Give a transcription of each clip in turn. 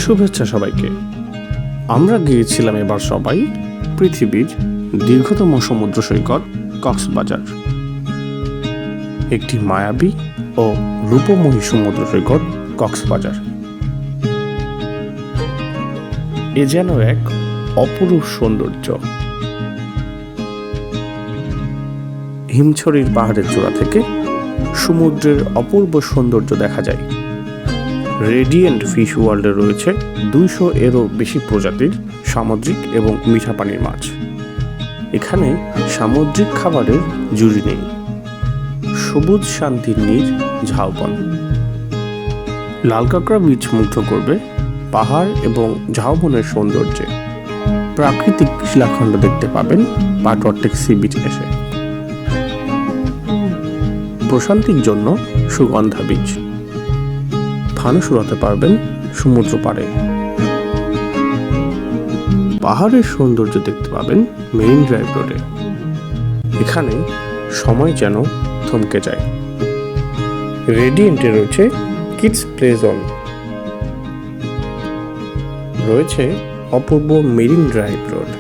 শুভেচ্ছা সবাইকে। আমরা গিয়েছিলাম এবার সবাই পৃথিবীর দীর্ঘতম সমুদ্র সৈকত কক্সবাজার। একটি মায়াবী ও রূপময়ী সমুদ্র সৈকত কক্সবাজার। এ যেন এক অপরূপ সৌন্দর্য। হিমছড়ির পাহাড়ের চূড়া থেকে সমুদ্রের অপূর্ব সৌন্দর্য দেখা যায়। রেডিয়েন্ট ফিশ ওয়ার্ল্ডে রয়েছে 200 এরও বেশি প্রজাতির সামুদ্রিক এবং মিঠা পানির মাছ। এখানে সামুদ্রিক খাবারের জুড়ি নেই। সবুজ শান্তির নীর ঝাউবন। লালকাঁকড়া বিচ মুগ্ধ করবে পাহাড় এবং ঝাউবনের সৌন্দর্যে। প্রাকৃতিক শিলাখণ্ড দেখতে পাবেন পাটওয়ারটেক সি বিচ এসে। প্রশান্তির জন্য সুগন্ধা বিচ। ফানুস উড়াতে পারবেন সমুদ্র পাড়ে। পাহাড়ের সৌন্দর্য দেখতে পাবেন মেরিন ড্রাইভ রোডে। এখানে সময় যেন থমকে যায়। রেডিয়েন্টে রয়েছে কিডস প্লে জোন। রয়েছে অপূর্ব মেরিন ড্রাইভ রোড।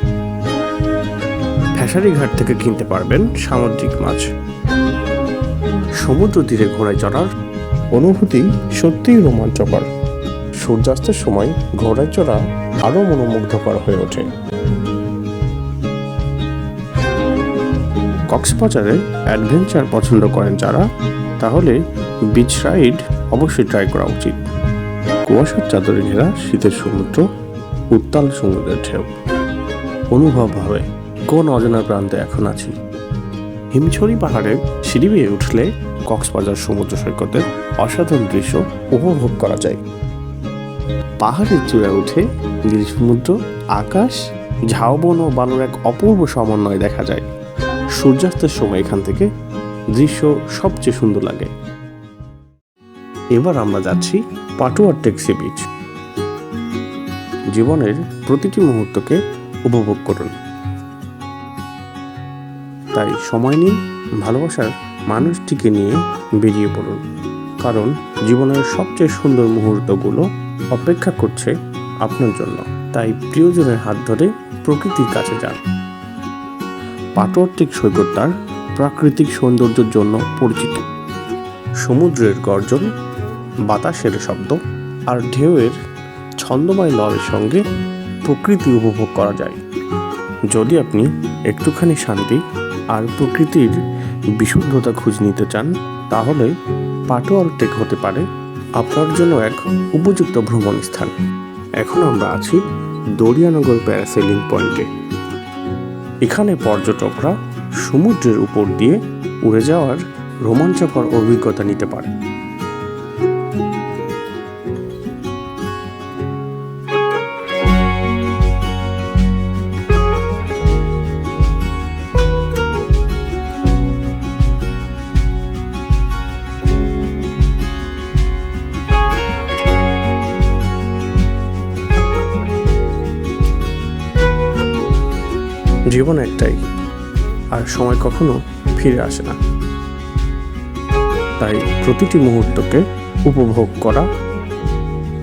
ফ্যাশারি ঘাট থেকে কিনতে পারবেন সামুদ্রিক মাছ। সমুদ্র তীরে ঘোড়ায় চড়ার অনুভূতি সত্যিই রোমাঞ্চকর। সূর্যাস্তের সময় ঘোড়ায় চড়া আরও মনোমুগ্ধকর হয়ে ওঠে। কক্সবাজারে অ্যাডভেঞ্চার পছন্দ করেন যারা, তাহলে বিচ রাইড অবশ্যই ট্রাই করা উচিত। কুয়াশার চাদরে ঘেরা শীতের সমুদ্র, উত্তাল সমুদ্রের ঢেউ অনুভব হবে কোন অজানা প্রান্তে এখন আছি। হিমছড়ি পাহাড়ে সিঁড়ি বেয়ে উঠলে কক্সবাজার সমুদ্র সৈকতের অসাধারণ দৃশ্য উপভোগ করা যায়। পাহাড়ের চূড়ায় উঠে নীল সমুদ্র, আকাশ, ঝাউবন ও বালুর এক অপূর্ব সমন্বয় দেখা যায়। সূর্যাস্তের সময় এখান থেকে দৃশ্য সবচেয়ে সুন্দর লাগে। এবার আমরা যাচ্ছি পাটওয়ারটেক সি বিচ। জীবনের প্রতিটি মুহূর্তকে উপভোগ করুন। তাই সময় নিন, ভালোবাসার মানুষটিকে নিয়ে বেরিয়ে পড়ুন, কারণ জীবনের সবচেয়ে সুন্দর মুহূর্তগুলো অপেক্ষা করছে আপনার জন্য। তাই প্রিয়জনের হাত ধরে প্রকৃতির কাছে যান। পাটওয়ারটেক সৈকত তার প্রাকৃতিক সৌন্দর্যের জন্য পরিচিত। সমুদ্রের গর্জন, বাতাসের শব্দ আর ঢেউয়ের ছন্দময় লয়ের সঙ্গে প্রকৃতি উপভোগ করা যায়। যদি আপনি একটুখানি শান্তি আর প্রকৃতির বিশুদ্ধতা খুঁজ নিতে চান, তাহলে পাটওয়ারটেক হতে পারে আপনার জন্য এক উপযুক্ত ভ্রমণ স্থান। এখন আমরা আছি দরিয়ানগর প্যারাসেলিং পয়েন্টে। এখানে পর্যটকরা সমুদ্রের উপর দিয়ে উড়ে যাওয়ার রোমাঞ্চকর অভিজ্ঞতা নিতে পারে। জীবন একটাই, আর সময় কখনো ফিরে আসে না। তাই প্রতিটি মুহূর্তকে উপভোগ করা,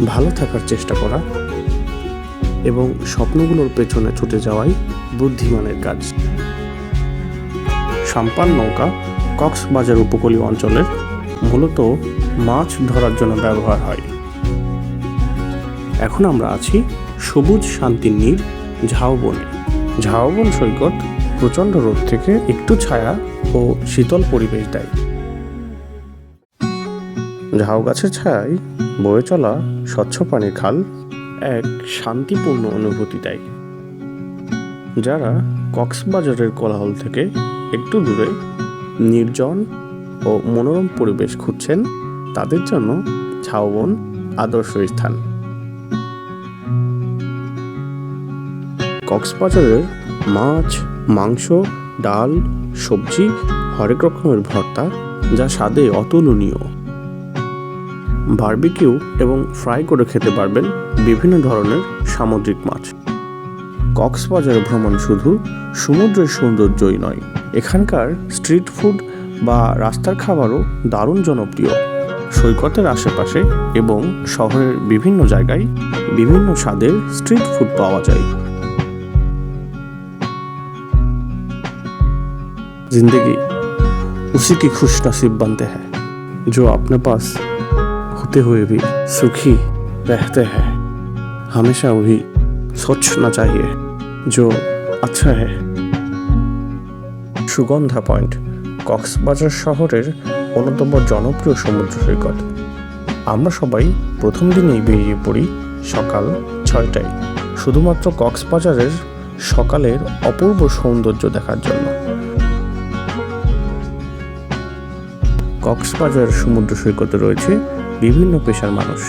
ভালো থাকার চেষ্টা করা এবং স্বপ্নগুলোর পেছনে ছুটে যাওয়াই বুদ্ধিমানের কাজ। সাম্পান নৌকা কক্সবাজার উপকূলীয় অঞ্চলের মূলত মাছ ধরার জন্য ব্যবহার হয়। এখন আমরা আছি সবুজ শান্তির নীর ঝাউবনে। ঝাউবন সৈকত প্রচণ্ড রোদ থেকে একটু ছায়া ও শীতল পরিবেশ দেয়। ঝাউ গাছের ছায়ায় বয়ে চলা স্বচ্ছ পানির খাল এক শান্তিপূর্ণ অনুভূতি দেয়। যারা কক্সবাজারের কোলাহল থেকে একটু দূরে নির্জন ও মনোরম পরিবেশ খুঁজছেন, তাদের জন্য ঝাউবন আদর্শ স্থান। কক্সবাজারের মাছ, মাংস, ডাল, সবজি, হরেক রকমের ভর্তা, যা স্বাদে অতুলনীয়। বারবিকিউ এবং ফ্রাই করে খেতে পারবেন বিভিন্ন ধরনের সামুদ্রিক মাছ। কক্সবাজার ভ্রমণ শুধু সমুদ্রের সৌন্দর্যই নয়, এখানকার স্ট্রিট ফুড বা রাস্তার খাবারও দারুণ জনপ্রিয়। সৈকতের আশেপাশে এবং শহরের বিভিন্ন জায়গায় বিভিন্ন স্বাদের স্ট্রিট ফুড পাওয়া যায়। जिंदगी उसी की खुश नसीब बनते हैं जो अपने पास होते हुए भी सुखी रहते हैं। हमेशा वही सोचना चाहिए जो अच्छा है। সুগন্ধা পয়েন্ট কক্সবাজার শহরের অন্যতম জনপ্রিয় সমুদ্র সৈকত। আমরা সবাই প্রথম দিনেই বেরিয়ে পড়ি সকাল 6টায় শুধুমাত্র কক্সবাজারের সকালের অপূর্ব সৌন্দর্য দেখার জন্য। কক্সবাজার সমুদ্র সৈকতে রয়েছে বিভিন্ন পেশার মানুষ।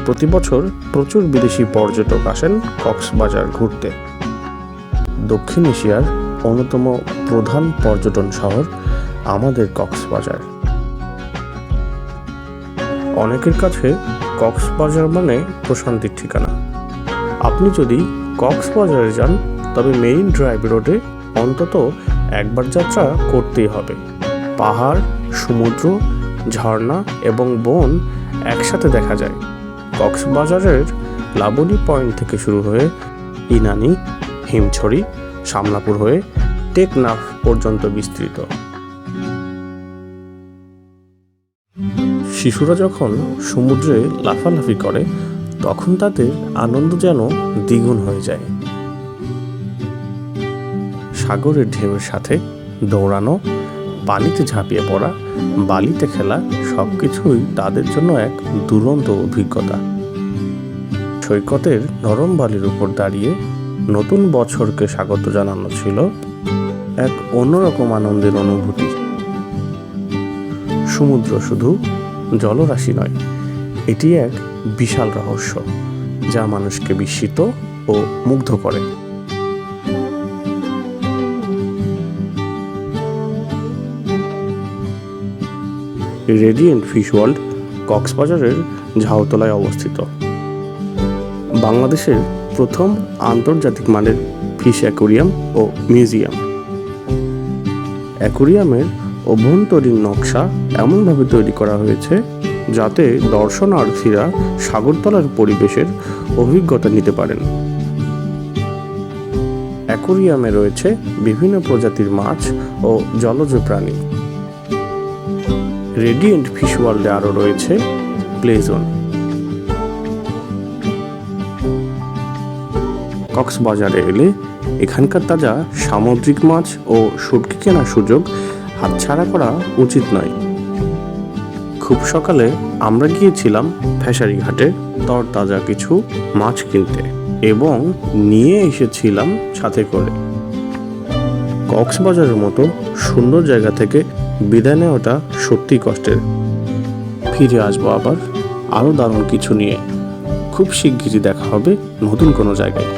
প্রতি বছর প্রচুর বিদেশি পর্যটক আসেন কক্সবাজার ঘুরতে। দক্ষিণ এশিয়ার অন্যতম প্রধান পর্যটন শহর আমাদের কক্সবাজার। অনেকের কাছে কক্সবাজার মানে প্রশান্তির ঠিকানা। আপনি যদি কক্সবাজারে যান তবে মেরিন ড্রাইভ রোডে অন্তত একবার যাত্রা করতেই হবে। পাহাড়, সমুদ্র, ঝর্ণা এবং বন একসাথে দেখা যায়। কক্সবাজারের লাবণী পয়েন্ট থেকে শুরু হয়ে ইনানি, হিমছড়ি, শামলাপুর হয়ে টেকনাফ পর্যন্ত বিস্তৃত। শিশুরা যখন সমুদ্রে লাফালাফি করে তখন তাদের আনন্দ যেন দ্বিগুণ হয়ে যায়। সাগরের ঢেউয়ের সাথে দৌড়ানো, পানিতে ঝাঁপিয়ে পড়া, বালিতে খেলা সবকিছুই তাদের জন্য এক দুরন্ত অভিজ্ঞতা। সৈকতের নরম বালির উপর দাঁড়িয়ে নতুন বছরকে স্বাগত জানানো ছিল এক অন্যরকম আনন্দের অনুভূতি। সমুদ্র শুধু জলরাশি নয়, এটি এক বিশাল রহস্য যা মানুষকে বিস্মিত ও মুগ্ধ করে। রেডিয়েন্ট ফিশ ওয়ার্ল্ড কক্সবাজারের ঝাউতলায় অবস্থিত। বাংলাদেশের প্রথম আন্তর্জাতিক মানের ফিশ অ্যাকোরিয়াম ও মিউজিয়াম। অ্যাকোরিয়ামের অভ্যন্তরীণ নকশা এমনভাবে তৈরি করা হয়েছে যাতে দর্শনার্থীরা সাগরতলার পরিবেশের অভিজ্ঞতা নিতে পারেন। অ্যাকোরিয়ামে রয়েছে বিভিন্ন প্রজাতির মাছ ও জলজ প্রাণী। রেডিয়েন্ট ফিশ ওয়ার্ল্ডে আরও রয়েছে প্লে জোন। কক্সবাজারে এলে এখানকার তাজা সামুদ্রিক মাছ ও শুটকি কেনার সুযোগ হাতছাড়া করা উচিত নয়। খুব সকালে আমরা গিয়েছিলাম ফেসারি ঘাটে তরতাজা কিছু মাছ কিনতে এবং নিয়ে এসেছিলাম সাথে করে। কক্সবাজারের মতো সুন্দর জায়গা থেকে বিদায় নেওয়াটা সত্যি কষ্টের। ফিরে আসবো আবার আরও দারুণ কিছু নিয়ে। খুব শিগগিরই দেখা হবে নতুন কোনো জায়গায়।